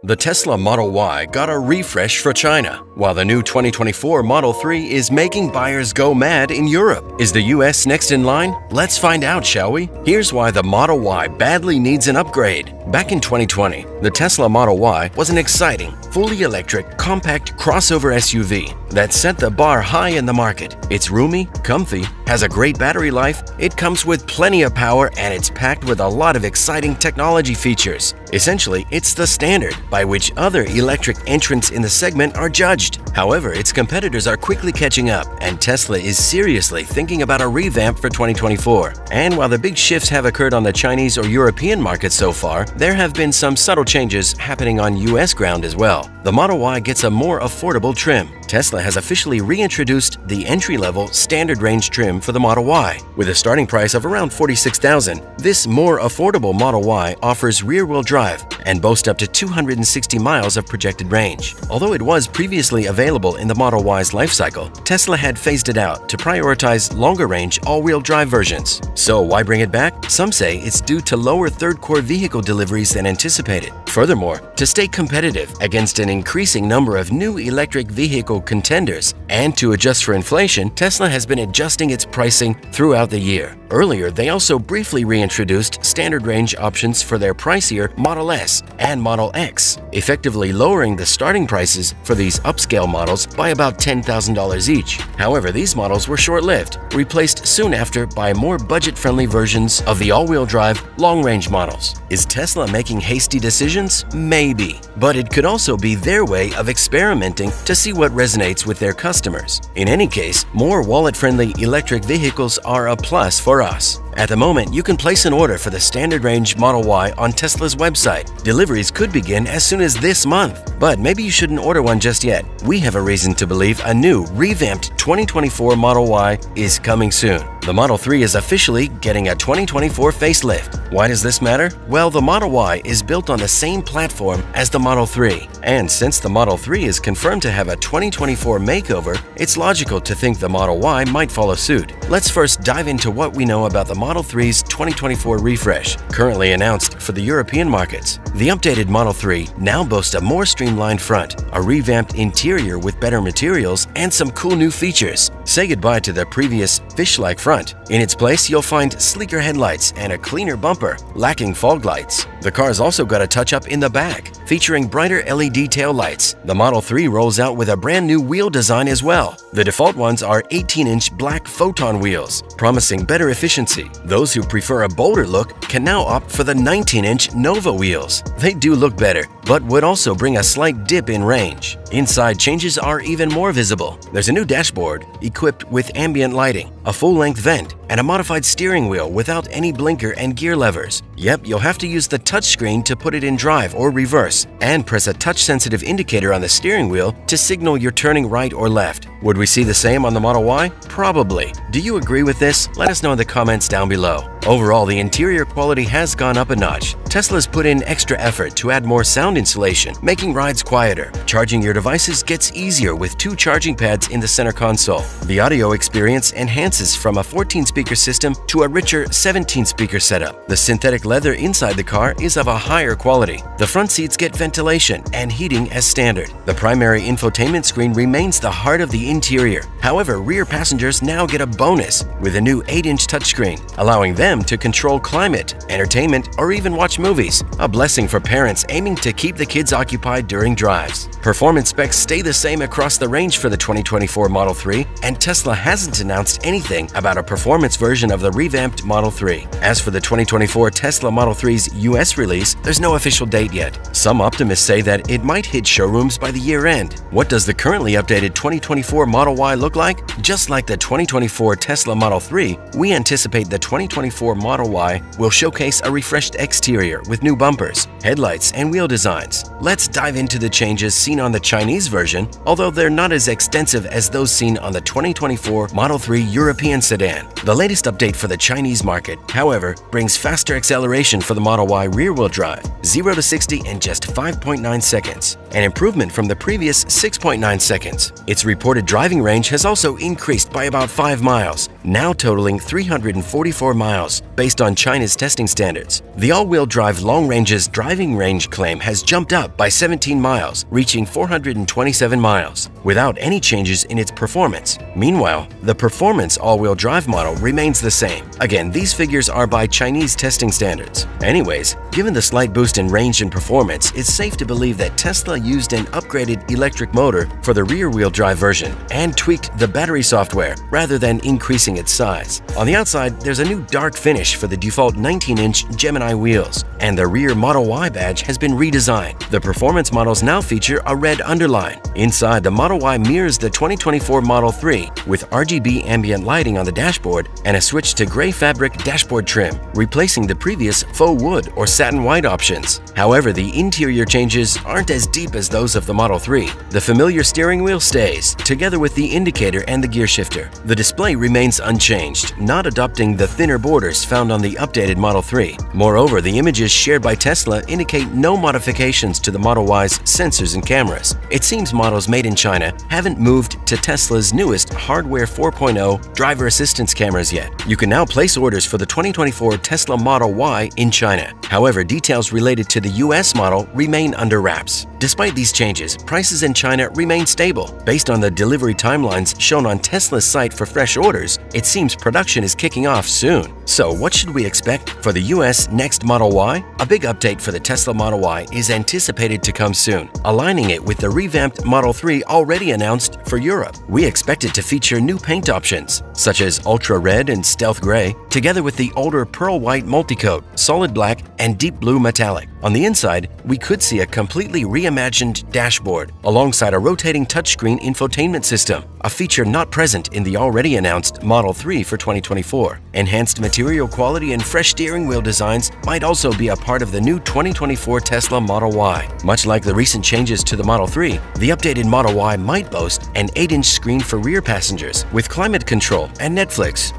The Tesla Model Y got a refresh for China, while the new 2024 Model 3 is making buyers go mad in Europe. Is the US next in line? Let's find out, shall we? Here's why the Model Y badly needs an upgrade. Back in 2020, the Tesla Model Y was an exciting, fully electric, compact crossover SUV that set the bar high in the market. It's roomy, comfy, has a great battery life, it comes with plenty of power, and it's packed with a lot of exciting technology features. Essentially, it's the standard by which other electric entrants in the segment are judged. However, its competitors are quickly catching up, and Tesla is seriously thinking about a revamp for 2024. And while the big shifts have occurred on the Chinese or European markets so far, there have been some subtle changes happening on US ground as well. The Model Y gets a more affordable trim. Tesla has officially reintroduced the entry-level standard range trim for the Model Y. With a starting price of around $46,000, this more affordable Model Y offers rear-wheel drive and boasts up to 260 miles of projected range. Although it was previously available in the Model Y's lifecycle, Tesla had phased it out to prioritize longer-range all-wheel drive versions. So why bring it back? Some say it's due to lower third-core vehicle deliveries than anticipated. Furthermore, to stay competitive against an increasing number of new electric vehicle contenders and to adjust for inflation, Tesla has been adjusting its pricing throughout the year. Earlier, they also briefly reintroduced standard range options for their pricier Model S and Model X, effectively lowering the starting prices for these upscale models by about $10,000 each. However, these models were short-lived, replaced soon after by more budget-friendly versions of the all-wheel drive long-range models. Is Tesla making hasty decisions? Maybe. But it could also be their way of experimenting to see what resonates with their customers. In any case, more wallet-friendly electric vehicles are a plus for us. At the moment, you can place an order for the standard range Model Y on Tesla's website. Deliveries could begin as soon as this month, but maybe you shouldn't order one just yet. We have a reason to believe a new, revamped 2024 Model Y is coming soon. The Model 3 is officially getting a 2024 facelift. Why does this matter? Well, the Model Y is built on the same platform as the Model 3. And since the Model 3 is confirmed to have a 2024 makeover, it's logical to think the Model Y might follow suit. Let's first dive into what we know about the Model 3's 2024 refresh, currently announced for the European markets. The updated Model 3 now boasts a more streamlined front, a revamped interior with better materials, and some cool new features. Say goodbye to the previous fish-like front. In its place, you'll find sleeker headlights and a cleaner bumper, lacking fog lights. The car's also got a touch-up in the back, featuring brighter LED tail lights. The Model 3 rolls out with a brand new wheel design as well. The default ones are 18-inch black photon wheels, promising better efficiency. Those who prefer a bolder look can now opt for the 19-inch Nova wheels. They do look better, but would also bring a slight dip in range. Inside, changes are even more visible. There's a new dashboard equipped with ambient lighting, a full-length vent, and a modified steering wheel without any blinker and gear levers. Yep, you'll have to use the touchscreen to put it in drive or reverse, and press a touch-sensitive indicator on the steering wheel to signal you're turning right or left. Would we see the same on the Model Y? Probably. Do you agree with this? Let us know in the comments down below. Overall, the interior quality has gone up a notch. Tesla's put in extra effort to add more sound insulation, making rides quieter. Charging your devices gets easier with 2 charging pads in the center console. The audio experience enhances from a 14-speaker system to a richer 17-speaker setup. The synthetic leather inside the car is of a higher quality. The front seats get ventilation and heating as standard. The primary infotainment screen remains the heart of the interior. However, rear passengers now get a bonus with a new 8-inch touchscreen, allowing them to control climate, entertainment, or even watch movies. A blessing for parents aiming to keep the kids occupied during drives. Performance specs stay the same across the range for the 2024 Model 3, and Tesla hasn't announced anything about a performance version of the revamped Model 3. As for the 2024 Tesla Model 3's US release, there's no official date yet. Some optimists say that it might hit showrooms by the year end. What does the currently updated 2024 Model Y look like? Just like the 2024 Tesla Model 3, we anticipate the 2024 Model Y will showcase a refreshed exterior with new bumpers, headlights, and wheel designs. Let's dive into the changes seen on the Chinese version, although they're not as extensive as those seen on the 2024 Model 3 European sedan. The latest update for the Chinese market, however, brings faster acceleration for the Model Y rear-wheel drive, 0 to 60 in just 5.9 seconds, an improvement from the previous 6.9 seconds. Its reported driving range has also increased by about 5 miles, now totaling 344 miles based on China's testing standards. The all-wheel drive Long Range's driving range claim has jumped up by 17 miles, reaching 427 miles, without any changes in its performance. Meanwhile, the performance all-wheel drive model remains the same. Again, these figures are by Chinese testing standards. Anyways, given the slight boost in range and performance, it's safe to believe that Tesla used an upgraded electric motor for the rear-wheel drive version and tweaked the battery software rather than increasing its size. On the outside, there's a new dark finish for the default 19-inch Gemini wheels, and the rear Model Y badge has been redesigned. The performance models now feature a red underline. Inside, the Model Y mirrors the 2024 Model 3 with RGB ambient lighting on the dashboard and a switch to gray fabric dashboard trim, replacing the previous faux wood or satin white options. However, the interior changes aren't as deep as those of the Model 3. The familiar steering wheel stays, together with the indicator and the gear shifter. The display remains unchanged, not adopting the thinner borders found on the updated Model 3. Moreover, the images shared by Tesla indicate no modifications to the Model Y's sensors and cameras. It seems models made in China haven't moved to Tesla's newest Hardware 4.0 driver assistance cameras yet. You can now place orders for the 2024 Tesla Model Y in China. However, details related to the US model remain under wraps. Despite these changes, prices in China remain stable. Based on the delivery timelines shown on Tesla's site for fresh orders, it seems production is kicking off soon. So what should we expect for the US next Model Y? A big update for the Tesla Model Y is anticipated to come soon, aligning it with the revamped Model 3 already announced for Europe. We expect it to feature new paint options, such as Ultra Red and Stealth Gray, together with the older Pearl White Multicoat, Solid Black, and Deep Blue Metallic. On the inside, we could see a completely reimagined dashboard, alongside a rotating touchscreen infotainment system, a feature not present in the already announced Model 3 for 2024. Enhanced material quality and fresh steering wheel designs might also be a part of the new 2024 Tesla Model Y. Much like the recent changes to the Model 3, the updated Model Y might boast an 8-inch screen for rear passengers with climate control and Netflix,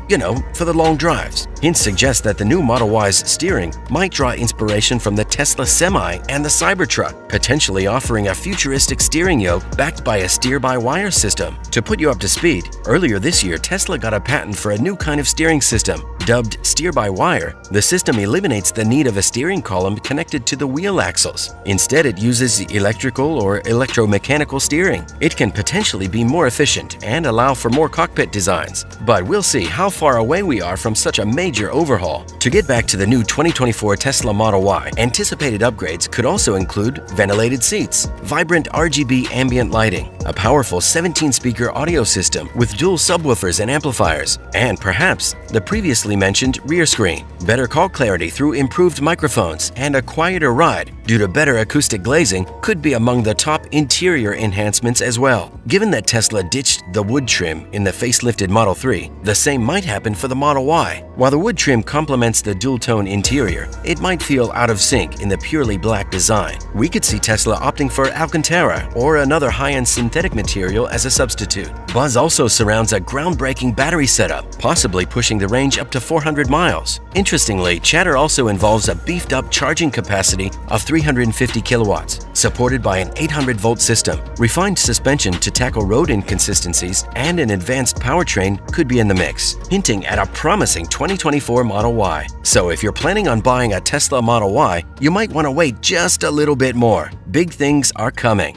for the long drives. Hints suggest that the new Model Y's steering might draw inspiration from the Tesla Semi and the Cybertruck, potentially offering a futuristic steering yoke backed by a steer-by-wire system. To put you up to speed, earlier this year Tesla got a patent for a new kind of steering system, dubbed steer-by-wire. The system eliminates the need of a steering column connected to the wheel axles. Instead, it uses electrical or electromechanical steering. It can potentially be more efficient and allow for more cockpit designs. But we'll see how far away we are from such a major overhaul. To get back to the new 2024 Tesla Model Y, anticipated upgrades could also include ventilated seats, vibrant RGB ambient lighting, a powerful 17-speaker audio system with dual subwoofers and amplifiers, and perhaps the previously mentioned rear screen, better call clarity through improved microphones, and a quieter ride due to better acoustic glazing could be among the top interior enhancements as well. Given that Tesla ditched the wood trim in the facelifted Model 3, the same might happen for the Model Y. While the wood trim complements the dual-tone interior, it might feel out of sync in the purely black design. We could see Tesla opting for Alcantara or another high-end synthetic material as a substitute. Buzz also surrounds a groundbreaking battery setup, possibly pushing the range up to 400 miles. Interestingly, chatter also involves a beefed-up charging capacity of 350 kilowatts, supported by an 800-volt system. Refined suspension to tackle road inconsistencies and an advanced powertrain could be in the mix, hinting at a promising 2024 Model Y. So if you're planning on buying a Tesla Model Y, you might want to wait just a little bit more. Big things are coming.